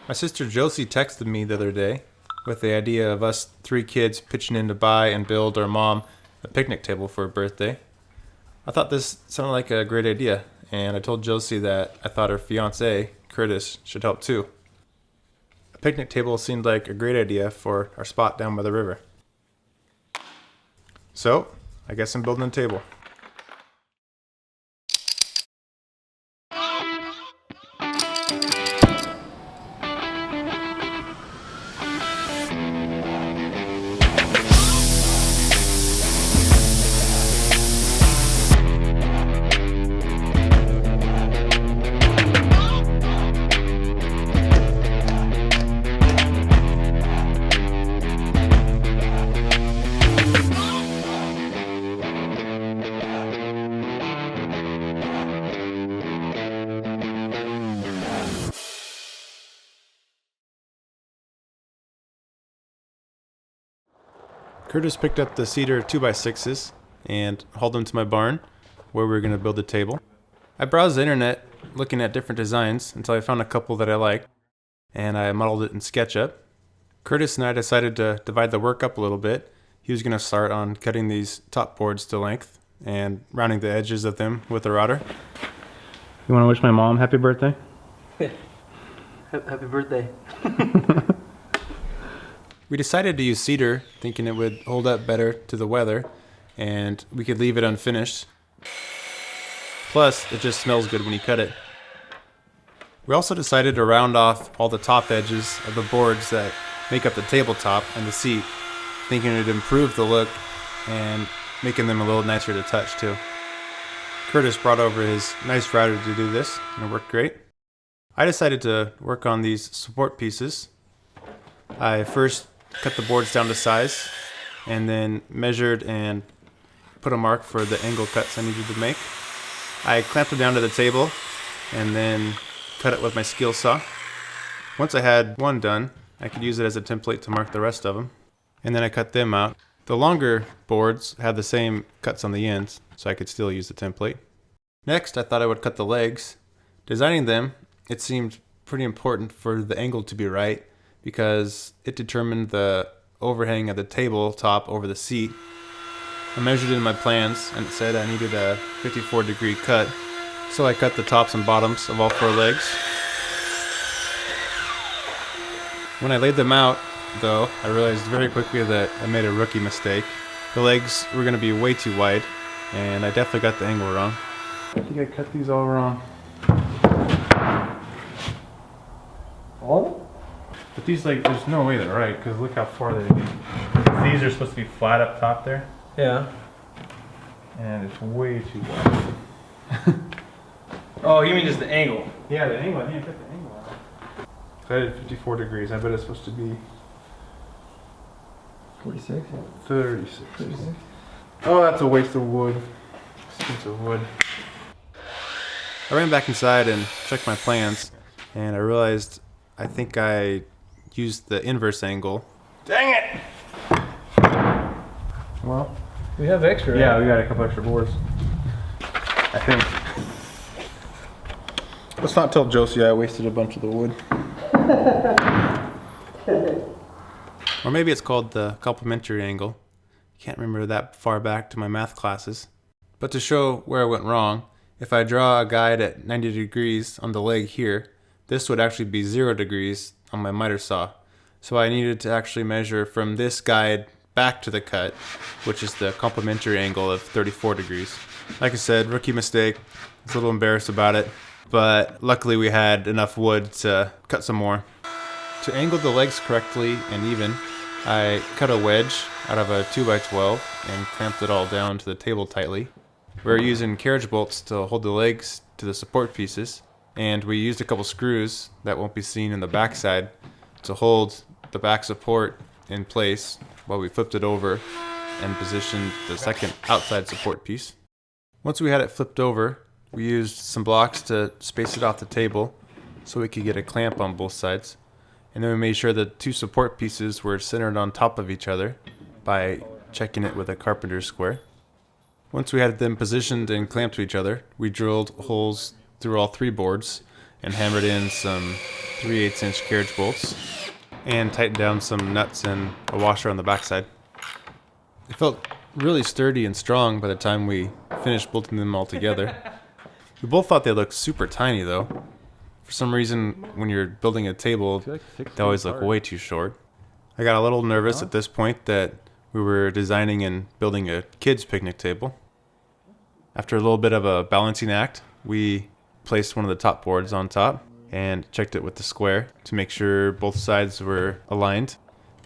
My sister Josie texted me the other day with the idea of us three kids pitching in to buy and build our mom a picnic table for her birthday. I thought this sounded like a great idea, and I told Josie that I thought her fiance, Curtis, should help too. A picnic table seemed like a great idea for our spot down by the river. So, I guess I'm building a table. Curtis picked up the cedar 2x6s and hauled them to my barn where we were going to build the table. I browsed the internet looking at different designs until I found a couple that I liked, and I modeled it in SketchUp. Curtis and I decided to divide the work up a little bit. He was going to start on cutting these top boards to length and rounding the edges of them with a router. You want to wish my mom happy birthday? Happy birthday. We decided to use cedar, thinking it would hold up better to the weather, and we could leave it unfinished. Plus, it just smells good when you cut it. We also decided to round off all the top edges of the boards that make up the tabletop and the seat, thinking it would improve the look and making them a little nicer to touch too. Curtis brought over his nice router to do this, and it worked great. I decided to work on these support pieces. I first cut the boards down to size, and then measured and put a mark for the angle cuts I needed to make. I clamped them down to the table, and then cut it with my skill saw. Once I had one done, I could use it as a template to mark the rest of them, and then I cut them out. The longer boards had the same cuts on the ends, so I could still use the template. Next, I thought I would cut the legs. Designing them, it seemed pretty important for the angle to be right, because it determined the overhang of the tabletop over the seat. I measured it in my plans, and it said I needed a 54-degree cut, so I cut the tops and bottoms of all four legs. When I laid them out, though, I realized very quickly that I made a rookie mistake. The legs were going to be way too wide, and I definitely got the angle wrong. I think I cut these all wrong. All of them? But these, there's no way they're right, because look how far they get. These are supposed to be flat up top there, Yeah. and it's way too wide. Oh, you mean just the angle? Yeah, the angle, I think I cut the angle out. So I did 54 degrees, I bet it's supposed to be 46? 36. 36? Oh, that's a waste of wood. Expensive wood. I ran back inside and checked my plans, and I realized I think I used the inverse angle. Dang it! Well, We have extra. yeah, we got a couple extra boards. I think. Let's not tell Josie I wasted a bunch of the wood. Or maybe it's called the complementary angle. Can't remember that far back to my math classes. But to show where I went wrong, if I draw a guide at 90 degrees on the leg here, this would actually be 0 degrees on my miter saw. So I needed to actually measure from this guide back to the cut, which is the complementary angle of 34 degrees. Like I said, rookie mistake. I was a little embarrassed about it, but luckily we had enough wood to cut some more. To angle the legs correctly and even, I cut a wedge out of a 2x12 and clamped it all down to the table tightly. We're using carriage bolts to hold the legs to the support pieces, and we used a couple screws that won't be seen in the backside to hold the back support in place while we flipped it over and positioned the second outside support piece. Once we had it flipped over, we used some blocks to space it off the table so we could get a clamp on both sides. And then we made sure the two support pieces were centered on top of each other by checking it with a carpenter's square. Once we had them positioned and clamped to each other, we drilled holes through all three boards and hammered in some 3/8 inch carriage bolts and tightened down some nuts and a washer on the backside. It felt really sturdy and strong by the time we finished bolting them all together. We both thought they looked super tiny though. For some reason, when you're building a table, they always look way too short. I got a little nervous at this point that we were designing and building a kid's picnic table. After a little bit of a balancing act, we placed one of the top boards on top and checked it with the square to make sure both sides were aligned,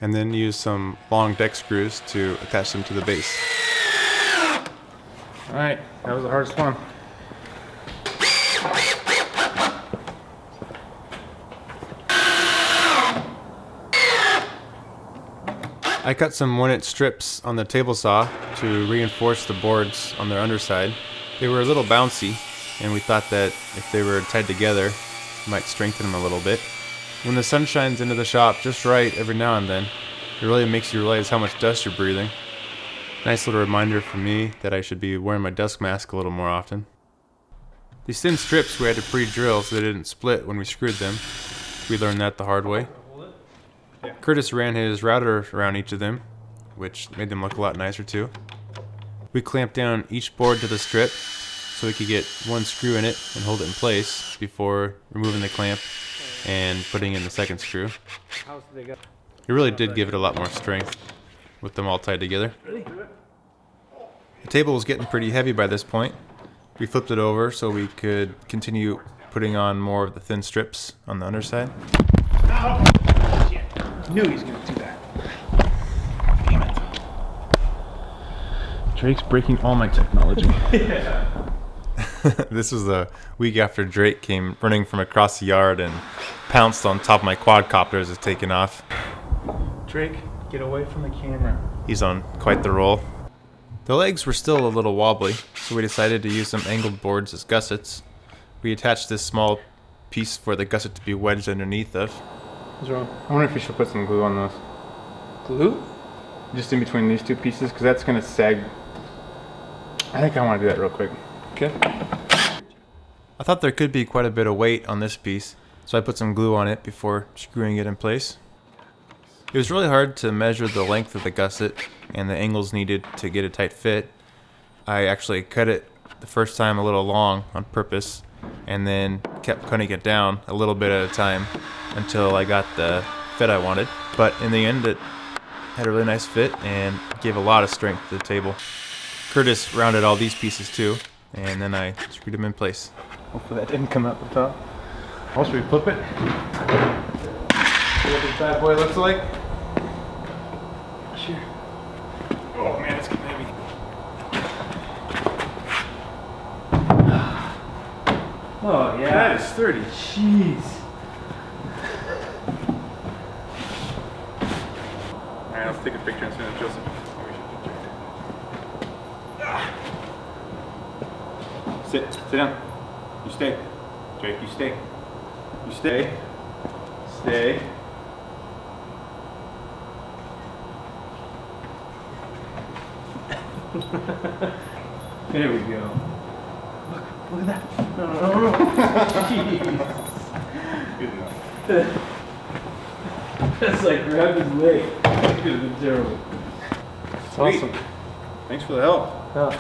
and then used some long deck screws to attach them to the base. Alright, that was the hardest one. I cut some 1-inch strips on the table saw to reinforce the boards on their underside. They were a little bouncy, and we thought that if they were tied together, it might strengthen them a little bit. When the sun shines into the shop just right every now and then, it really makes you realize how much dust you're breathing. Nice little reminder for me that I should be wearing my dust mask a little more often. These thin strips we had to pre-drill so they didn't split when we screwed them. We learned that the hard way. Curtis ran his router around each of them, which made them look a lot nicer too. We clamped down each board to the strip so we could get one screw in it and hold it in place before removing the clamp and putting in the second screw. It really did give it a lot more strength with them all tied together. The table was getting pretty heavy by this point. We flipped it over so we could continue putting on more of the thin strips on the underside. Knew he was gonna do that. Damn it. Drake's breaking all my technology. This was the week after Drake came running from across the yard and pounced on top of my quadcopter as it's taking off. Drake, get away from the camera. He's on quite the roll. The legs were still a little wobbly, so we decided to use some angled boards as gussets. We attached this small piece for the gusset to be wedged underneath of. What's wrong? I wonder if we should put some glue on those. Glue? Just in between these two pieces, because that's going to sag. I think I want to do that real quick. Okay. I thought there could be quite a bit of weight on this piece, so I put some glue on it before screwing it in place. It was really hard to measure the length of the gusset and the angles needed to get a tight fit. I actually cut it the first time a little long on purpose, and then kept cutting it down a little bit at a time until I got the fit I wanted. But in the end, it had a really nice fit and gave a lot of strength to the table. Curtis rounded all these pieces too, and then I screwed them in place. Hopefully that didn't come out the top. Oh, should we flip it? See what this bad boy looks like? Sure. Oh man, it's getting heavy. Oh yeah. That is sturdy. Jeez. Alright, let's take a picture and send it to Joseph. Sit down. You stay. Drake, you stay. You stay. Stay. There we go. Look at that. No. Jeez. Good enough. That's like grab his leg. That could have been terrible. Sweet. Awesome. Thanks for the help. Yeah.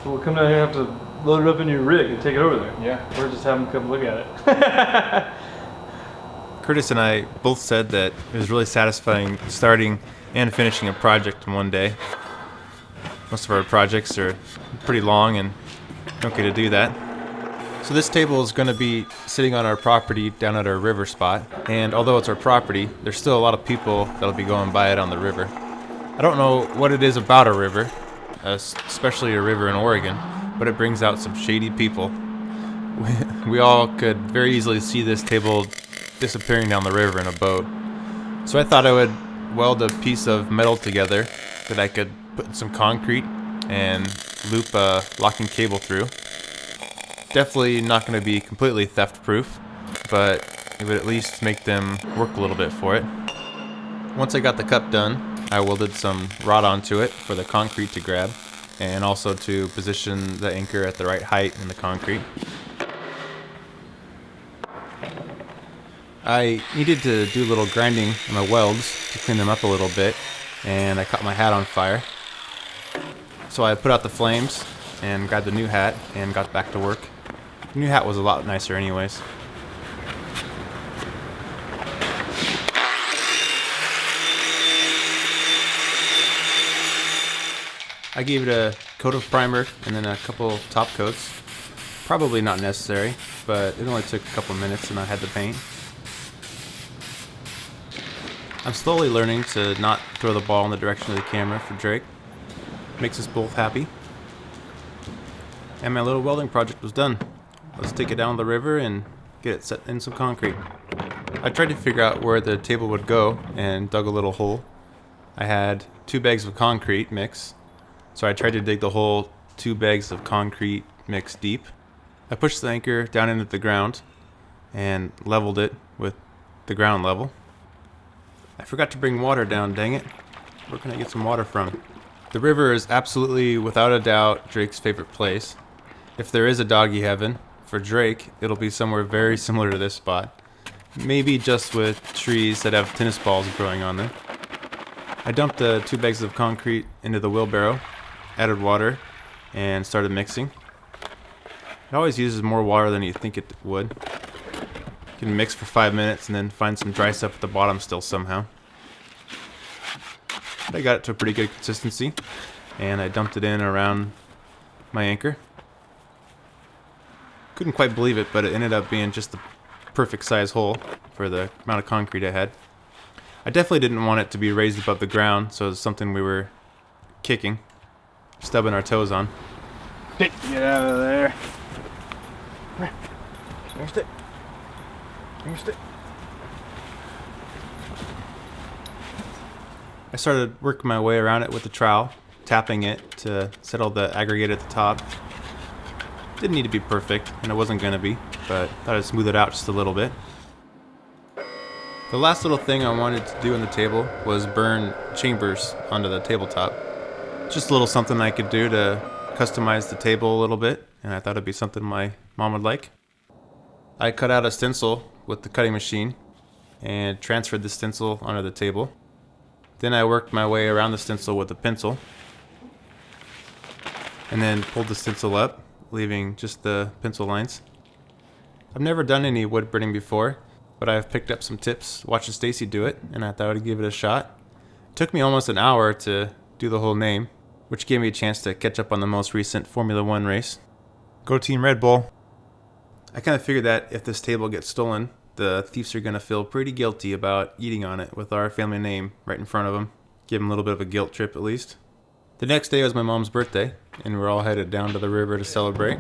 So we'll come down here and have to load it up in your rig and take it over there. Yeah. Or just have them come look at it. Curtis and I both said that it was really satisfying starting and finishing a project in one day. Most of our projects are pretty long and don't get to do that. So this table is going to be sitting on our property down at our river spot, and although it's our property, there's still a lot of people that'll be going by it on the river. I don't know what it is about a river, especially a river in Oregon, but it brings out some shady people. We all could very easily see this table disappearing down the river in a boat. So I thought I would weld a piece of metal together that I could put in some concrete and loop a locking cable through. Definitely not going to be completely theft proof, but it would at least make them work a little bit for it. Once I got the cup done, I welded some rod onto it for the concrete to grab, and also to position the anchor at the right height in the concrete. I needed to do a little grinding on the welds to clean them up a little bit, and I caught my hat on fire. So I put out the flames and grabbed a new hat and got back to work. The new hat was a lot nicer anyways. I gave it a coat of primer and then a couple top coats. Probably not necessary, but it only took a couple minutes and I had the paint. I'm slowly learning to not throw the ball in the direction of the camera for Drake. Makes us both happy. And my little welding project was done. Let's take it down the river and get it set in some concrete. I tried to figure out where the table would go and dug a little hole. I had 2 bags of concrete mix, so I tried to dig the whole 2 bags of concrete mix deep. I pushed the anchor down into the ground and leveled it with the ground level. I forgot to bring water down, dang it. Where can I get some water from? The river is absolutely, without a doubt, Drake's favorite place. If there is a doggy heaven, for Drake, it'll be somewhere very similar to this spot. Maybe just with trees that have tennis balls growing on them. I dumped the 2 bags of concrete into the wheelbarrow, added water, and started mixing. It always uses more water than you think it would. You can mix for 5 minutes and then find some dry stuff at the bottom still somehow. But I got it to a pretty good consistency, and I dumped it in around my anchor. Couldn't quite believe it, but it ended up being just the perfect size hole for the amount of concrete I had. I definitely didn't want it to be raised above the ground, so it was something we were kicking, stubbing our toes on. Get out of there. Here's it. Here's it. I started working my way around it with the trowel, tapping it to settle the aggregate at the top. Didn't need to be perfect, and it wasn't going to be, but thought I'd smooth it out just a little bit. The last little thing I wanted to do on the table was burn chambers onto the tabletop. Just a little something I could do to customize the table a little bit, and I thought it'd be something my mom would like. I cut out a stencil with the cutting machine and transferred the stencil onto the table. Then I worked my way around the stencil with a pencil and then pulled the stencil up, leaving just the pencil lines. I've never done any wood burning before, but I've picked up some tips watching Stacy do it, and I thought I'd give it a shot. It took me almost an hour to do the whole name, which gave me a chance to catch up on the most recent Formula 1 race. Go Team Red Bull! I kind of figured that if this table gets stolen, the thieves are going to feel pretty guilty about eating on it with our family name right in front of them. Give them a little bit of a guilt trip at least. The next day was my mom's birthday, and we were all headed down to the river to celebrate.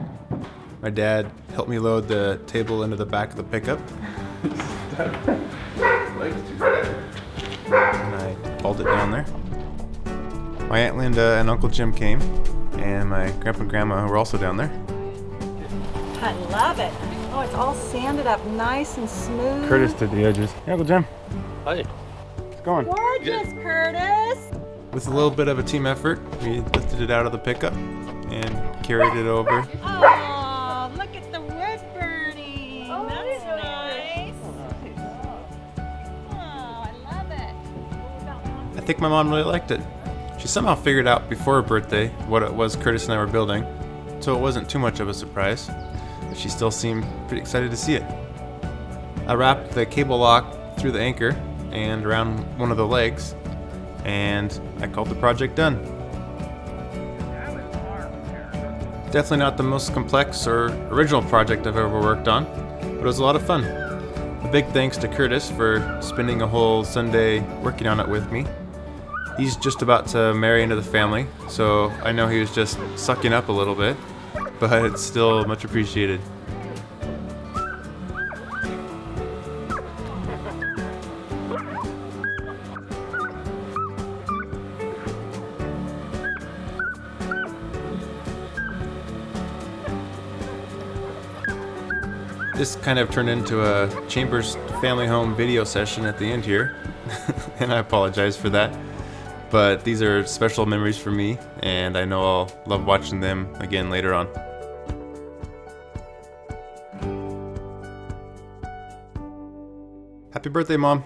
My dad helped me load the table into the back of the pickup. And I hauled it down there. My Aunt Linda and Uncle Jim came, and my grandpa and grandma were also down there. I love it. Oh, it's all sanded up nice and smooth. Curtis did the edges. Hey, Uncle Jim. Hi. It's going. Gorgeous, Curtis. With a little bit of a team effort, we lifted it out of the pickup and carried it over. Oh, look at the wood burning. That's nice. Oh, I love it. I think my mom really liked it. She somehow figured out before her birthday what it was Curtis and I were building, so it wasn't too much of a surprise, but she still seemed pretty excited to see it. I wrapped the cable lock through the anchor and around one of the legs, and I called the project done. Definitely not the most complex or original project I've ever worked on, but it was a lot of fun. A big thanks to Curtis for spending a whole Sunday working on it with me. He's just about to marry into the family, so I know he was just sucking up a little bit, but it's still much appreciated. This kind of turned into a Chambers family home video session at the end here, and I apologize for that. But these are special memories for me, and I know I'll love watching them again later on. Happy birthday, Mom.